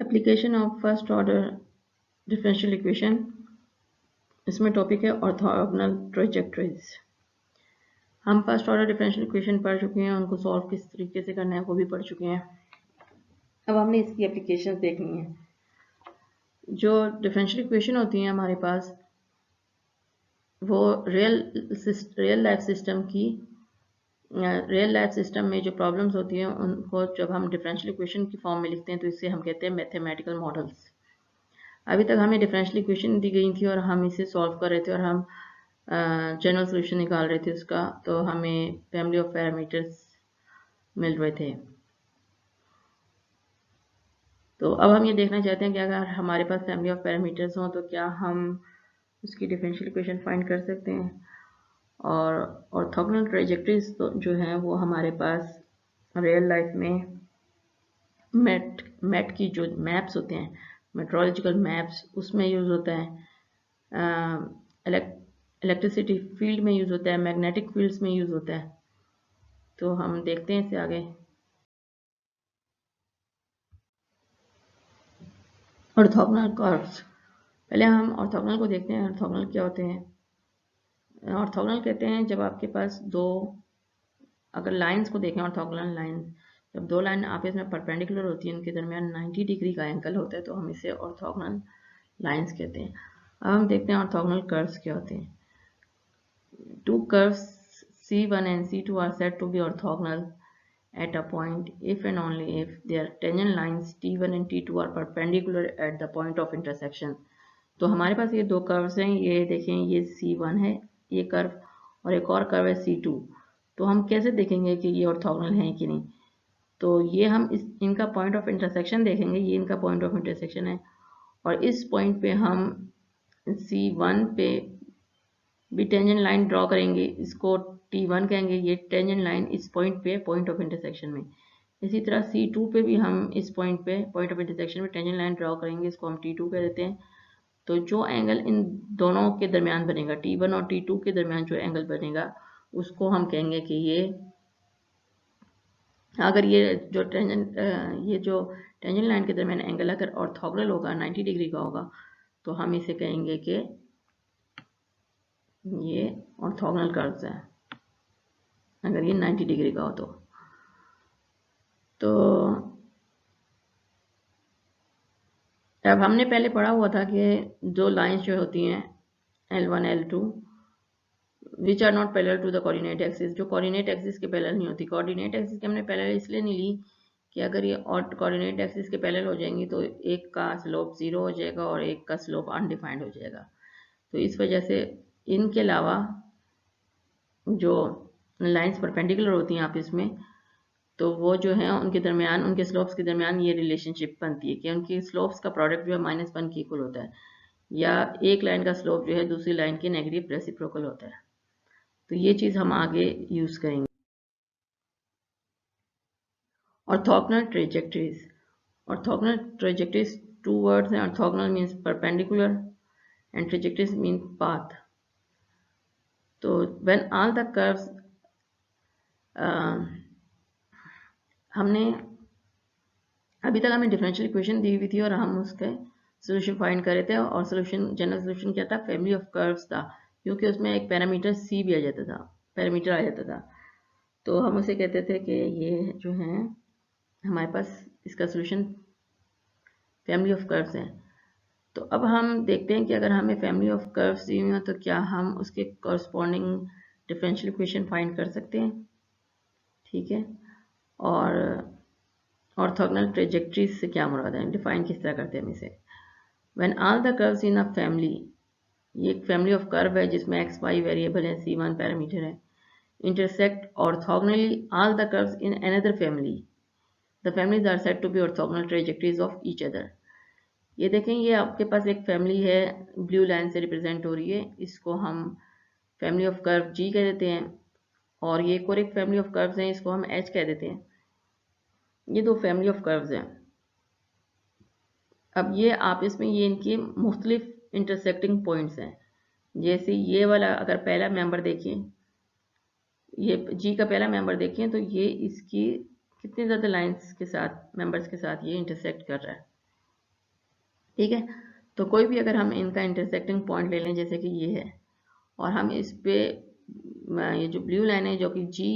Application of first order differential equation. इसमें topic है orthogonal ट्रांजेक्टरीज। हम फर्स्ट ऑर्डर डिफरेंशियल इक्वेशन पढ़ चुके हैं, उनको सॉल्व किस तरीके से करना है वो भी पढ़ चुके हैं। अब हमने इसकी एप्लीकेशंस देखनी है। जो डिफरेंशियल इक्वेशन होती हैं हमारे पास, वो रियल लाइफ सिस्टम में जो प्रॉब्लम्स होती हैं उनको जब हम डिफरेंशियल इक्वेशन की फॉर्म में लिखते हैं तो इससे हम कहते हैं मैथमेटिकल मॉडल्स। अभी तक हमें डिफरेंशियल इक्वेशन दी गई थी और हम इसे सॉल्व कर रहे थे और हम जनरल सोल्यूशन निकाल रहे थे उसका, तो हमें फैमिली ऑफ पैरामीटर्स मिल रहे थे। तो अब हम ये देखना चाहते हैं कि अगर हमारे पास फैमिली ऑफ पैरामीटर्स हों तो क्या हम उसकी डिफरेंशियल इक्वेशन फाइंड कर सकते हैं। और ऑर्थोगोनल ट्रांजेक्टरीज तो जो हैं वो हमारे पास रियल लाइफ में मैट की जो मैप्स होते हैं, मेट्रोलॉजिकल मैप्स, उसमें यूज़ होता है। इलेक्ट्रिसिटी फील्ड में यूज़ होता है, मैग्नेटिक फील्ड्स में यूज़ होता है। तो हम देखते हैं इससे आगे। ऑर्थोगोनल कर्व्स, पहले हम ऑर्थोगोनल को देखते हैं। ऑर्थोगोनल क्या होते हैं? ऑर्थोगोनल कहते हैं जब आपके पास दो, अगर लाइंस को देखें, ऑर्थोगोनल लाइंस, जब दो लाइन आपस में परपेंडिकुलर होती हैं, उनके दरमियान 90 डिग्री का एंगल होता है, तो हम इसे ऑर्थोगोनल लाइंस कहते हैं। अब हम देखते हैं ऑर्थोगोनल कर्व्स क्या होते हैं। Two curves C1 and C2 are said to be orthogonal at a point if and only if their tangent lines T1 and T2 are perpendicular at the point of intersection। तो हमारे पास ये दो curves हैं, ये देखें, ये C1 है ये कर्व, और एक और कर्व है C2। तो हम कैसे देखेंगे कि ये ऑर्थोगोनल हैं कि नहीं? तो ये हम इनका पॉइंट ऑफ इंटरसेक्शन देखेंगे। ये इनका पॉइंट ऑफ इंटरसेक्शन है और इस पॉइंट पे हम C1 पे भी टेंजेंट लाइन ड्रॉ करेंगे, इसको T1 कहेंगे। ये टेंजेंट लाइन इस पॉइंट पे पॉइंट ऑफ इंटरसेक्शन में। इसी तरह C2 पे भी हम इस पॉइंट पे पॉइंट ऑफ इंटरसेक्शन में टेंजेंट लाइन ड्रॉ करेंगे, इसको हम T2 कह देते हैं। तो जो एंगल इन दोनों के दरमियान बनेगा, T1 और T2 के दरमियान जो एंगल बनेगा, उसको हम कहेंगे कि ये, अगर ये जो टेंजेंट लाइन के दरमियान एंगल अगर ऑर्थोगोनल होगा, 90 डिग्री का होगा, तो हम इसे कहेंगे कि ये ऑर्थोगोनल कर्व्स है, अगर ये 90 डिग्री का हो तो अब हमने पहले पढ़ा हुआ था कि दो लाइंस जो होती हैं L1 L2 which are not parallel to the coordinate axis, जो कोऑर्डिनेट एक्सिस के पैरेलल नहीं होती। कोऑर्डिनेट एक्सिस के हमने पैरेलल इसलिए नहीं ली कि अगर ये और कोऑर्डिनेट एक्सिस के पैरेलल हो जाएंगी तो एक का स्लोप 0 हो जाएगा और एक का स्लोप अनडिफाइंड हो जाएगा। तो इस वजह से इनके अलावा जो लाइंस परपेंडिकुलर होती हैं आपस में, तो वो जो है उनके दरमियान, उनके स्लोप्स के दरमियान ये रिलेशनशिप बनती है कि उनकी स्लोप्स का प्रोडक्ट जो है -1 के इक्वल होता है, या एक लाइन का स्लोप जो है दूसरी लाइन के नेगेटिव रेसिप्रोकल होता है। तो ये चीज़ हम आगे यूज़ करेंगे। Orthogonal trajectories, orthogonal trajectories, two words हैं। Orthogonal means perpendicular and trajectories mean path. तो व्हेन ऑल द कर्व्स, हमने अभी तक हमें डिफरेंशियल इक्वेशन दी हुई थी और हम उसके सोल्यूशन फाइंड कर रहे थे, और सोल्यूशन, जनरल सोल्यूशन क्या था? फैमिली ऑफ कर्व्स था, क्योंकि उसमें एक पैरामीटर C भी आ जाता था, पैरामीटर आ जाता था। तो हम उसे कहते थे कि ये जो है हमारे पास इसका सोल्यूशन फैमिली ऑफ कर्व्स है। तो अब हम देखते हैं कि अगर हमें फैमिली ऑफ कर्व्स दी हुई हो तो क्या हम उसके कॉरस्पॉन्डिंग डिफरेंशियल इक्वेशन फाइंड कर सकते हैं। ठीक है, और ऑर्थोगोनल ट्रेजेक्टरीज से क्या मुराद है, डिफाइन किस तरह करते हैं हम इसे। When all the curves in a family, ये एक फैमिली ऑफ कर्व है जिसमें x y वेरिएबल है, C1 पैरामीटर है, intersect orthogonally all the curves in another family, the families are said to be orthogonal trajectories of each other। ये देखें, ये आपके पास एक फैमिली है, ब्लू लाइन से रिप्रेजेंट हो रही है, इसको हम फैमिली ऑफ कर्व G कह देते हैं, और ये एक और एक फैमिली ऑफ कर्व्स हैं, इसको हम H कह देते हैं। ये दो फैमिली ऑफ कर्व्स हैं। अब ये आपस में ये इनकी मुख्तलिफ इंटरसेक्टिंग पॉइंट्स हैं। जैसे ये वाला अगर पहला मेंबर देखिए, ये G का पहला मेंबर देखिए, तो ये इसकी कितनी ज़्यादा लाइंस के साथ, मेंबर्स के साथ ये इंटरसेक्ट कर रहा है। ठीक है। तो कोई भी अगर हम इनका इंटरसेक्टिंग पॉइंट ले लें, जैसे कि ये है, और हम इस पे ये जो ब्लू लाइन है जो कि जी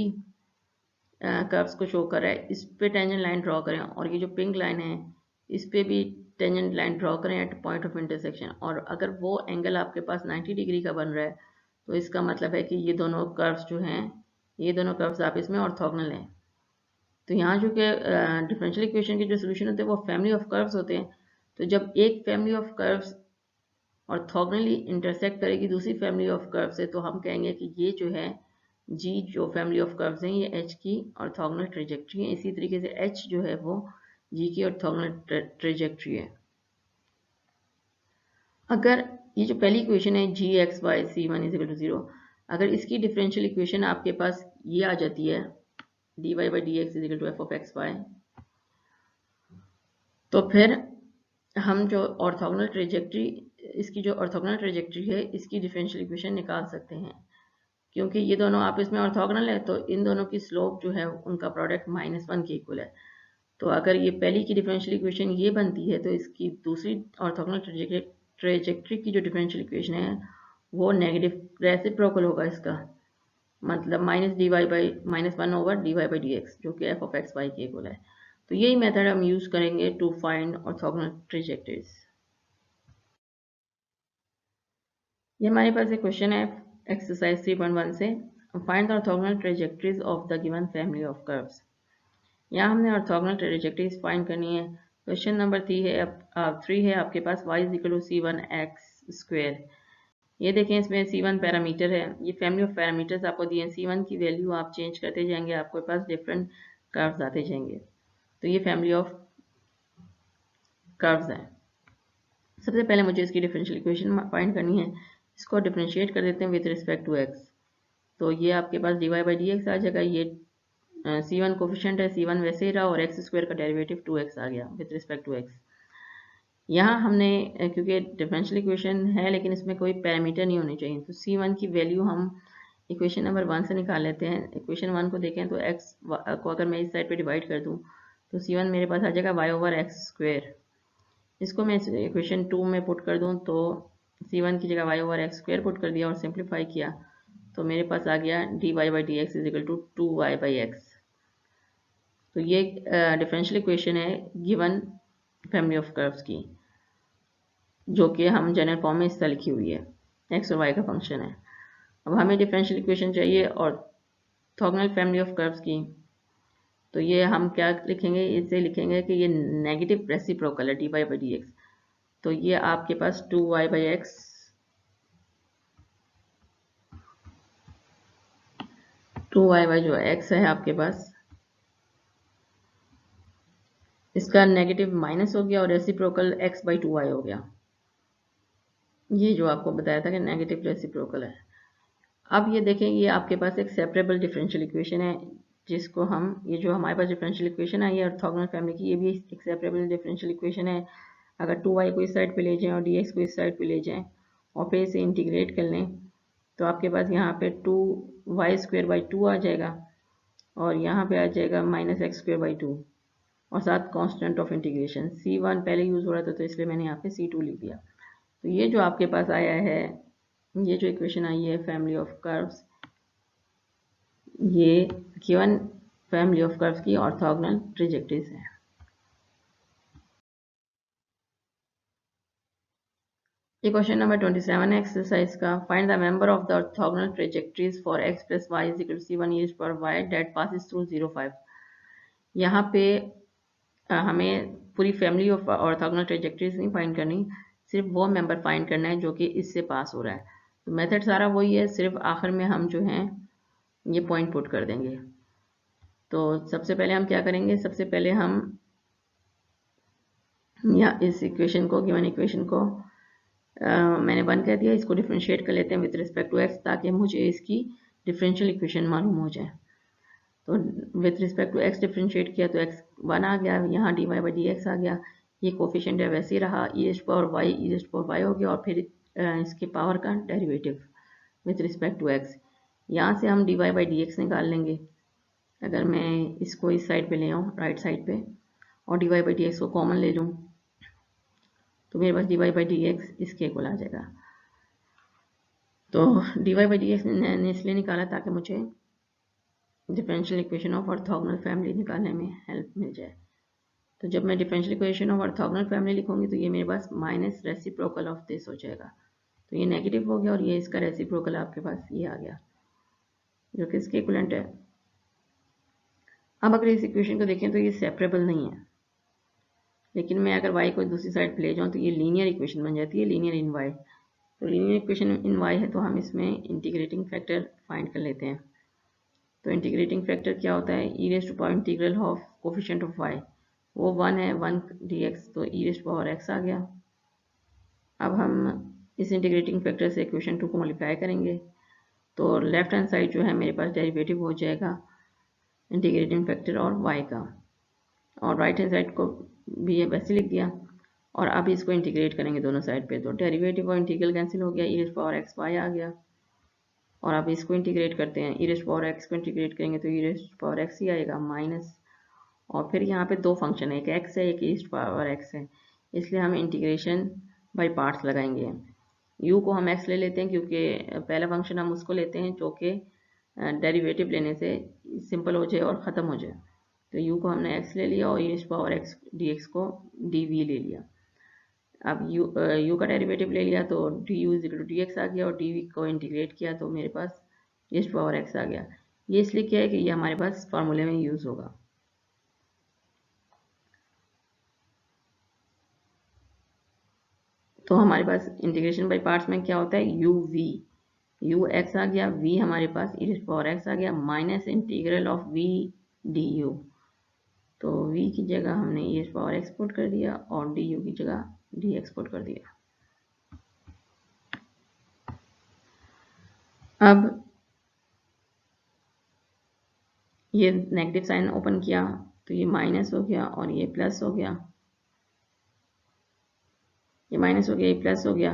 कर्व्स को शो कर रहा है, इस पे टेंजेंट लाइन ड्रॉ करें, और ये जो पिंक लाइन है इस पे भी टेंजेंट लाइन ड्रॉ करें एट पॉइंट ऑफ इंटरसेक्शन, और अगर वो एंगल आपके पास 90 डिग्री का बन रहा है तो इसका मतलब है कि ये दोनों कर्व्स जो हैं, ये दोनों कर्व्स आपस में ऑर्थोगोनल हैं। तो यहाँ जो कि डिफरेंशियल इक्वेशन के जो सोल्यूशन होते हैं वो फैमिली ऑफ कर्व्स होते हैं। तो जब एक family of curves orthogonally intersect करेगी दूसरी फैमिली ऑफ कर्व से, तो हम कहेंगे कि ये जो है जी जो फैमिली ऑफ कर्व्स हैं ये एच की ऑर्थोगोनल ट्रेजेक्ट्री है। इसी तरीके से एच जो है वो जी की ऑर्थोगोनल ट्रेजेक्ट्री है। अगर ये जो पहली इक्वेशन है G X Y C one is equal to zero, अगर इसकी डिफरेंशियल इक्वेशन आपके पास ये आ जाती है D Y by D x is equal to F of X Y, तो फिर हम जो ऑर्थोगोनल ट्रेजेक्ट्री, इसकी जो ऑर्थोगोनल ट्रेजेक्ट्री है इसकी डिफरेंशियल इक्वेशन निकाल सकते हैं। क्योंकि ये दोनों आपस में ऑर्थोगोनल है तो इन दोनों की स्लोप जो है उनका प्रोडक्ट -1 के इक्वल है। तो अगर ये पहली की डिफरेंशियल इक्वेशन ये बनती है तो इसकी दूसरी ऑर्थोगोनल ट्रेजेक्ट्री की जो डिफरेंशियल इक्वेशन है वो नेगेटिव रेसिप्रोकल होगा इसका, मतलब minus D Y by -1 over D Y by D X जो कि एफ ऑफ एक्स वाई के इक्वल है। तो यही मेथड हम यूज करेंगे टू फाइंड ऑर्थोगोनल ट्रेजेक्टरीज। ये हमारे पास एक क्वेश्चन है एक्सरसाइज 3.1 से, find the orthogonal trajectories of the given family of curves. यहाँ हमने ऑर्थोगोनल ट्रेजेक्टरीज फाइंड करनी है। क्वेश्चन नंबर 3 है आपके पास y is equal to c1x²। ये देखें इसमें c1 पैरामीटर है, ये फैमिली ऑफ पैरामीटर्स आपको दिए हैं, c1 की वैल्यू आप चेंज करते जाएंगे आपके पास डिफरेंट कर्व्स आते जाएंगे। तो ये फैमिली ऑफ कर्व्स है। सबसे पहले मुझे इसकी डिफरेंशियल इक्वेशन फाइंड करनी है। इसको डिफरेंशिएट कर देते हैं विद रिस्पेक्ट टू x। तो ये आपके पास D Y by D X आ जाएगा, ये c1 कोफिशिएंट है, c1 वैसे ही रहा, और x² का डेरिवेटिव 2x आ गया विद रिस्पेक्ट टू x। यहाँ हमने क्योंकि डिफरेंशियल इक्वेशन है लेकिन इसमें कोई पैरामीटर नहीं होनी चाहिए, तो c1 की वैल्यू हम इक्वेशन नंबर 1 से निकाल लेते हैं। इक्वेशन 1 को देखें तो x को अगर मैं इस साइड पे डिवाइड कर दूँ तो c1 मेरे पास आ जाएगा y ओवर x²। इसको मैं इक्वेशन 2 में पुट कर दूँ तो c1 की जगह y ओवर x² पुट कर दिया और सिंप्लीफाई किया तो मेरे पास आ गया d Y by D x is equal to 2y by x. तो ये डिफरेंशियल इक्वेशन है गिवन फैमिली ऑफ कर्व्स की, जो कि हम जनरल फॉर्म में इस तरह लिखी हुई है, एक्स और वाई का फंक्शन है। अब हमें डिफरेंशियल इक्वेशन चाहिए और ऑर्थोगोनल फैमिली ऑफ कर्व्स की, तो ये हम क्या लिखेंगे, इसे लिखेंगे कि ये नेगेटिव रेसिप्रोकल है D Y by D x. तो ये आपके पास 2y by x, 2y by जो x है आपके पास, इसका नेगेटिव माइनस हो गया और रेसिप्रोकल x बाई 2y हो गया। ये जो आपको बताया था कि नेगेटिव रेसिप्रोकल है। अब ये देखें ये आपके पास एक सेपरेबल डिफरेंशियल इक्वेशन है, जिसको हम, ये जो हमारे पास डिफरेंशियल इक्वेशन है ये ऑर्थोगोनल फैमिली की, ये भी एक सेपरेबल डिफरेंशियल इक्वेशन है। अगर 2y को इस साइड पे ले जाएं और dx को इस साइड पे ले जाएं और फिर इसे इंटीग्रेट कर लें तो आपके पास यहाँ पे 2y² बाई 2 आ जाएगा और यहाँ पे आ जाएगा -x² बाई 2 और साथ कांस्टेंट ऑफ इंटीग्रेशन c1 पहले यूज़ हो रहा था तो इसलिए मैंने यहाँ पे c2 लिख दिया। तो ये जो आपके पास आया है, ये जो इक्वेशन आई है फैमिली ऑफ कर्व्स, ये गिवन फैमिली ऑफ कर्व्स की ऑर्थोगोनल ट्रेजेक्टरीज है। ये क्वेश्चन नंबर 27 है एक्सरसाइज का, find the member of the orthogonal trajectories for x plus y is equal to c1 e पर y दैट पासिस थ्रू 0,5। यहाँ पे हमें पूरी फैमिली ऑफ ऑर्थोगोनल ट्रेजेक्टरीज नहीं फाइंड करनी, सिर्फ वो मेंबर फाइंड करना है जो कि इससे पास हो रहा है। तो मेथड सारा वही है, सिर्फ आखिर में हम जो हैं ये पॉइंट पुट कर देंगे। तो सबसे पहले हम क्या करेंगे, सबसे पहले हम या इस इक्वेशन को, गिवन इक्वेशन को मैंने 1 कह दिया, इसको डिफ्रेंशिएट कर लेते हैं विद रिस्पेक्ट टू एक्स ताकि मुझे इसकी डिफरेंशियल इक्वेशन मालूम हो जाए। तो with respect to X differentiate किया तो एक्स 1 आ गया, यहाँ D Y by D X आ गया, ये कोफिशिएंट है वैसे ही रहा, ई पावर वाई हो गया और फिर इसके पावर का derivative with respect to x. यहाँ से हम d Y by D x निकाल लेंगे। अगर मैं इसको इस साइड पे ले आऊँ राइट साइड पे और d Y by D x को कॉमन ले लूँ तो मेरे पास dy बाई डी एक्स इसके इक्वल आ जाएगा। तो dy बाई डी एक्स मैंने इसलिए निकाला ताकि मुझे differential equation of orthogonal family निकालने में हेल्प मिल जाए। तो जब मैं differential equation of orthogonal family लिखूंगी तो ये मेरे पास माइनस रेसिप्रोकल ऑफ दिस हो जाएगा। तो ये नेगेटिव हो गया और ये इसका रेसिप्रोकल आपके पास ये आ गया जो कि इसके इक्विवेलेंट है। अब अगर इस इक्वेशन को देखें तो ये सेपरेबल नहीं है, लेकिन मैं अगर y को दूसरी साइड पे ले जाऊँ तो ये लीनियर इक्वेशन बन जाती है, लीनियर इन y। तो लीनियर इक्वेशन इन y है तो हम इसमें इंटीग्रेटिंग फैक्टर फाइंड कर लेते हैं। तो इंटीग्रेटिंग फैक्टर क्या होता है, e raise to power integral of coefficient of y, वो 1 है, 1 dx, तो e raise to power x आ गया। अब हम इस इंटीग्रेटिंग फैक्टर से इक्वेशन 2 को मल्टीप्लाई करेंगे तो लेफ्ट हैंड साइड जो है मेरे पास डेरिवेटिव हो जाएगा इंटीग्रेटिंग फैक्टर और y का, और राइट हैंड साइड को भी ये वैसे लिख दिया। और अब इसको इंटीग्रेट करेंगे दोनों साइड पे तो डेरिवेटिव और इंटीग्रल कैंसिल हो गया, e raise power X Y आ गया। और अब इसको इंटीग्रेट करते हैं, ई रेज़ पावर एक्स को इंटीग्रेट करेंगे तो ई रेज़ पावर एक्स ही आएगा माइनस, और फिर यहाँ पे दो फंक्शन है, एक एक्स है एक ई रेज़ पावर एक्स है, इसलिए हम इंटीग्रेशन बाई पार्ट्स लगाएंगे। यू को हम एक्स ले लेते हैं क्योंकि पहला फंक्शन हम उसको लेते हैं जो कि डेरिवेटिव लेने से सिंपल हो जाए और ख़त्म हो जाए। तो u को हमने x ले लिया और e पावर x dx को dv ले लिया। अब u का डेरिवेटिव ले लिया तो du is equal to dx आ गया, और dv को इंटीग्रेट किया तो मेरे पास e पावर x आ गया। ये इसलिए क्या है कि ये हमारे पास फार्मूले में यूज़ होगा। तो हमारे पास इंटीग्रेशन बाई पार्ट्स में क्या होता है, u x आ गया, v हमारे पास e पावर x आ गया minus integral of v du। तो v की जगह हमने e पावर x पुट कर दिया और du की जगह dx पुट कर दिया। अब ये नेगेटिव साइन ओपन किया तो ये माइनस हो गया और ये प्लस हो गया, ये माइनस हो गया ये प्लस हो गया,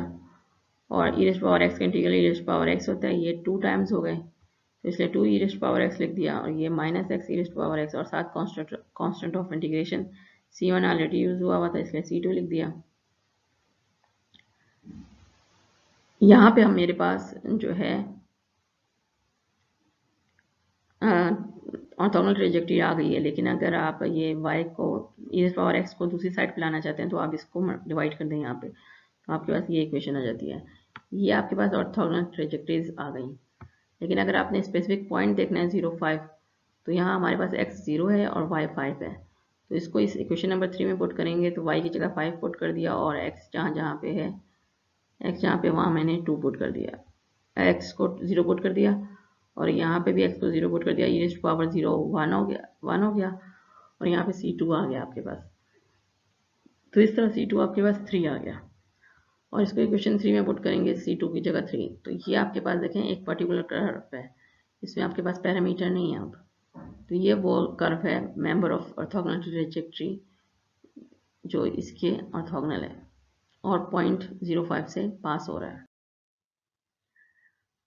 और ई रेज़ पावर एक्स का इंटीग्रल ई रेज़ पावर एक्स होता है, ये 2 टाइम्स हो गए तो इसलिए 2 ई रेज़ पावर एक्स लिख दिया, और ये माइनस एक्स ई रेज़ पावर एक्स और साथ constant of integration c1 already use हुआ था इसलिए c2 लिख दिया। यहाँ पे हम मेरे पास जो है ऑर्थोगोनल ट्रेजेक्टरी आ गई है, लेकिन अगर आप ये y को e पावर x को दूसरी साइड पे लाना चाहते हैं तो आप इसको डिवाइड कर दें यहाँ पे, तो आपके पास ये इक्वेशन आ जाती है। ये आपके पास ऑर्थोगोनल ट्रेजेक्टरीज आ गई। लेकिन अगर आपने स्पेसिफिक पॉइंट देखना है 0, 5, तो यहाँ हमारे पास x 0 है और y 5 है, तो इसको इस इक्वेशन नंबर 3 में पुट करेंगे तो y की जगह 5 पुट कर दिया और x जहाँ पे है, x जहाँ पे वहाँ मैंने 2 पुट कर दिया, x को 0 पुट कर दिया और यहाँ पे भी x को 0 पुट कर दिया, e पावर 0 1 हो गया और यहाँ पे c2 आ गया आपके पास। तो इस तरह c2 आपके पास 3 आ गया और इसको इक्वेशन 3 में पुट करेंगे c2 की जगह 3। तो ये आपके पास देखें एक पर्टिकुलर कर्व है, इसमें आपके पास पैरामीटर नहीं है। अब तो ये वो कर्व है मेंबर ऑफ ऑर्थोगोनल ट्रेजेक्टरी जो इसके ऑर्थोगोनल है और 0.05 से पास हो रहा है।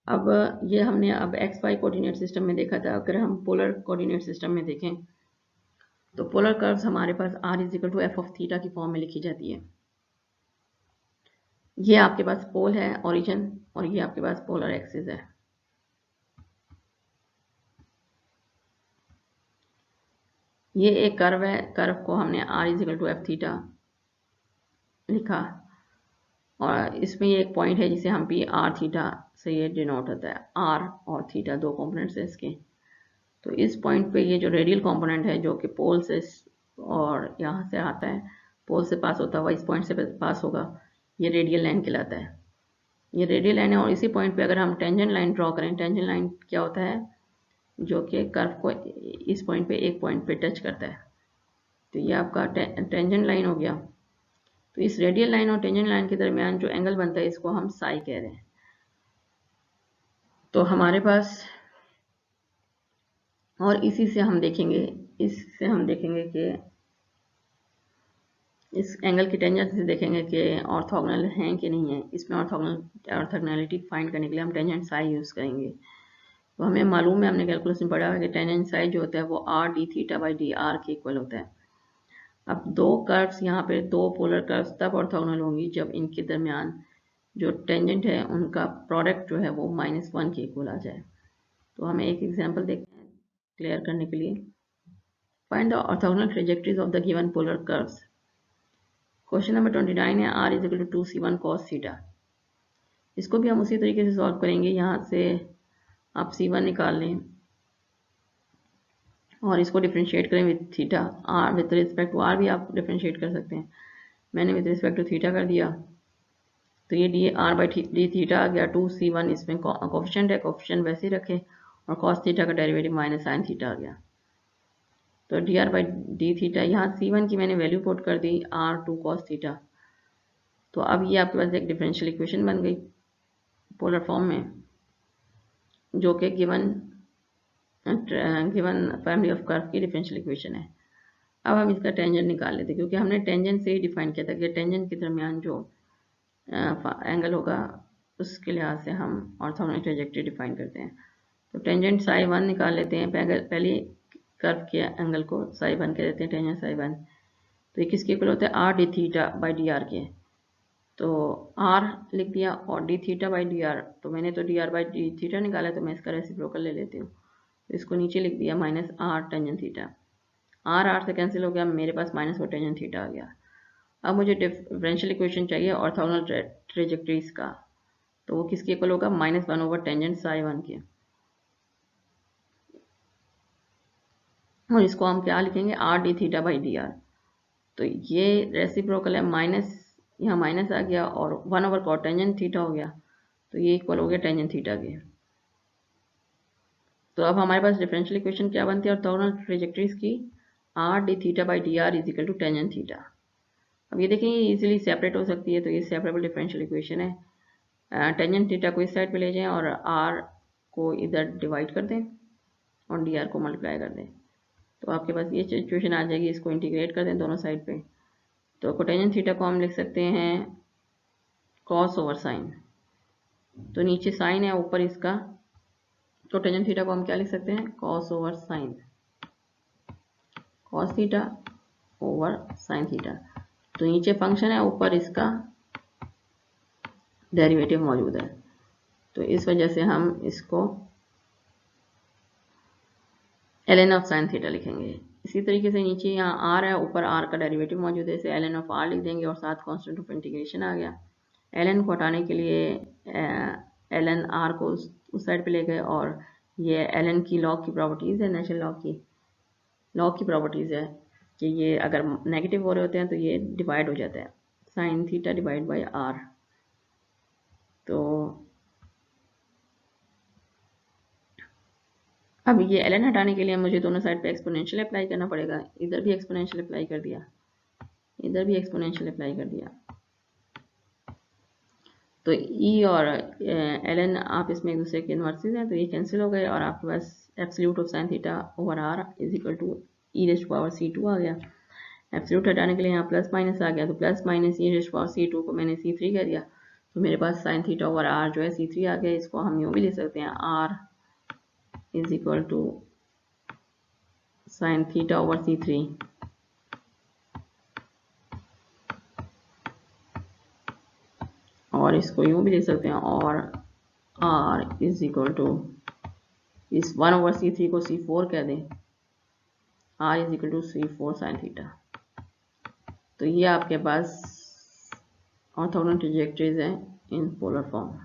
अब ये हमने अब एक्स वाई कोऑर्डिनेट सिस्टम में देखा था। अगर हम पोलर कोऑर्डिनेट सिस्टम में देखें तो पोलर कर्व्स हमारे पास r is equal to F of theta की फॉर्म में लिखी जाती है। ये आपके पास पोल है ओरिजिन और ये आपके पास पोलर एक्सिस है। ये एक कर्व है, कर्व को हमने r is equal to f theta लिखा और इसमें ये एक पॉइंट है जिसे हम पी आर थीटा से ये डिनोट होता है। r और थीटा दो कंपोनेंट्स हैं इसके। तो इस पॉइंट पे ये जो रेडियल कंपोनेंट है जो कि पोल से और यहाँ से आता है, पोल से पास होता हुआ इस पॉइंट से पास होगा, ये रेडियल लाइन कहलाता है। ये रेडियल लाइन है और इसी पॉइंट पे अगर हम टेंजेंट लाइन ड्रॉ करें, टेंजेंट लाइन क्या होता है, जो कि कर्व को इस पॉइंट पे एक पॉइंट पे टच करता है। तो ये आपका टेंजेंट लाइन हो गया। तो इस रेडियल लाइन और टेंजेंट लाइन के दरमियान जो एंगल बनता है इसको हम साई कह रहे हैं। तो हमारे पास और इसी से हम देखेंगे, इससे हम देखेंगे कि इस एंगल की टेंजेंट से देखेंगे कि ऑर्थोगोनल हैं कि नहीं है। इसमें ऑर्थोगोनैलिटी फाइंड करने के लिए हम टेंजेंट साई यूज़ करेंगे। तो हमें मालूम है, हमने कैलकुलस में पढ़ा है कि टेंजेंट साई जो होता है वो r d theta by d are के इक्वल होता है। अब दो कर्व्स यहाँ पे, दो पोलर कर्व्स तब ऑर्थोगोनल होंगी जब इनके दरमियान जो टेंजेंट है उनका प्रोडक्ट जो है वो -1 के इक्वल आ जाए। तो हमें एक एग्जांपल देखते हैं क्लियर करने के लिए। Find the orthogonal trajectories of the given polar curves. Question number 29 है r = 2c1 cos थीटा। इसको भी हम उसी तरीके से सॉल्व करेंगे। यहाँ से आप c1 निकाल लें और इसको डिफ्रेंशिएट करें with theta. r with respect to r भी आप डिफ्रेंशिएट कर सकते हैं। मैंने विद रिस्पेक्ट टू थीटा कर दिया, तो ये D R by D theta आ गया। 2c1 इसमें कोफिशिएंट है, कोफिशिएंट वैसे ही रखे, और कॉस थीटा का डेरिवेटिव माइनस साइन थीटा आ गया। तो D R by D theta, यहाँ c1 की मैंने वैल्यू पुट कर दी r2 कॉस थीटा। तो अब ये आपके पास एक डिफरेंशियल इक्वेशन बन गई पोलर फॉर्म में, जो कि गिवन फैमिली ऑफ कर्व की डिफरेंशियल इक्वेशन है। अब हम इसका टेंजेंट निकाल लेते हैं, क्योंकि हमने टेंजेंट से ही डिफाइन किया था कि टेंजेंट के दरमियान जो एंगल होगा उसके लिहाज से हम ऑर्थोगोनल ट्रेजेक्टरी डिफाइन करते हैं। तो टेंजेंट साई 1 निकाल लेते हैं। पहले कर्व के एंगल को साई 1 कह देते हैं, टेंजेंट साई 1। तो ये किसके इक्वल होता है, r d theta by d are के। तो r लिख दिया और D theta by d are, तो मैंने तो D R by D theta निकाला, तो मैं इसका रेसिप्रोकल ले लेती हूँ। तो इसको नीचे लिख दिया minus r tangent theta. r से कैंसिल हो गया, मेरे पास -4 टेंजेंट थीटा आ गया। अब मुझे डिफरेंशियल इक्वेशन चाहिए ऑर्थोगोनल ट्रेजेक्टरीज का, तो वो किसके इक्वल होगा, -1 ओवर टेंजेंट साई 1 के। और इसको हम क्या लिखेंगे, r d theta by d are. तो ये रेसिप्रोकल है, माइनस यहाँ माइनस आ गया और 1 ओवर कॉट टेंजेंट थीटा हो गया, तो ये इक्वल हो गया टेंजेंट थीटा के। तो अब हमारे पास डिफरेंशियल इक्वेशन क्या बनती है ऑर्थोगोनल ट्रेजेक्टरीज की, r d theta by d r is equal to tangent theta. अब ये देखें, ये इजीली सेपरेट हो सकती है, तो ये सेपरेबल डिफरेंशियल इक्वेशन है। टेंजेंट थीटा को इस साइड पे ले जाएं और r को इधर डिवाइड कर दें और dr को मल्टीप्लाई कर दें, तो आपके पास ये सिचुएशन आ जाएगी। इसको इंटीग्रेट कर दें दोनों साइड पे, तो कोटेंजेंट थीटा को हम लिख सकते हैं कॉस ओवर साइन। तो नीचे साइन है, ऊपर इसका, तो टेंजेंट थीटा को हम क्या लिख सकते हैं, cos over sine, cos theta over sine theta. तो नीचे फंक्शन है, ऊपर इसका डेरिवेटिव मौजूद है, तो इस वजह से हम इसको ln ऑफ साइन थीटा लिखेंगे। इसी तरीके से नीचे यहाँ r है, ऊपर r का डेरिवेटिव मौजूद है, इसे ln ऑफ r लिख देंगे और साथ कांस्टेंट ऑफ इंटीग्रेशन आ गया। ln को हटाने के लिए ln r को उस साइड पे ले गए, और ये ln की लॉग की प्रॉपर्टीज़ है, नेचुरल लॉग की प्रॉपर्टीज़ है कि ये अगर नेगेटिव हो रहे होते हैं तो ये डिवाइड हो जाता है, sine theta divide by r। तो अब ये ln हटाने के लिए मुझे दोनों साइड पे एक्सपोनेंशियल अप्लाई करना पड़ेगा। इधर भी एक्सपोनेंशियल अप्लाई कर दिया, इधर भी एक्सपोनेंशियल अप्लाई कर दिया। तो e और ln आप इसमें एक दूसरे के इन्वर्सेस हैं, तो ये कैंसिल हो गए और आपके पास absolute of sine theta over r is equal to e raise to power c2 आ गया। एब्सोल्यूट हटाने के लिए यहाँ प्लस माइनस आ गया, तो plus minus e raise to power c2 को मैंने c3 कर दिया, तो मेरे पास साइन थीटा ओवर r जो है c3 आ गया। इसको हम यूँ भी लिख सकते हैं, r is equal to sine theta over c3। और इसको यूँ भी लिख सकते हैं, और r इज इक्वल टू इस 1 ओवर c3 को c4 कह दें, r is equal to c4 sine theta. तो ये आपके पास ऑर्थोगोनल ट्रेजेक्टरीज हैं इन पोलर फॉर्म।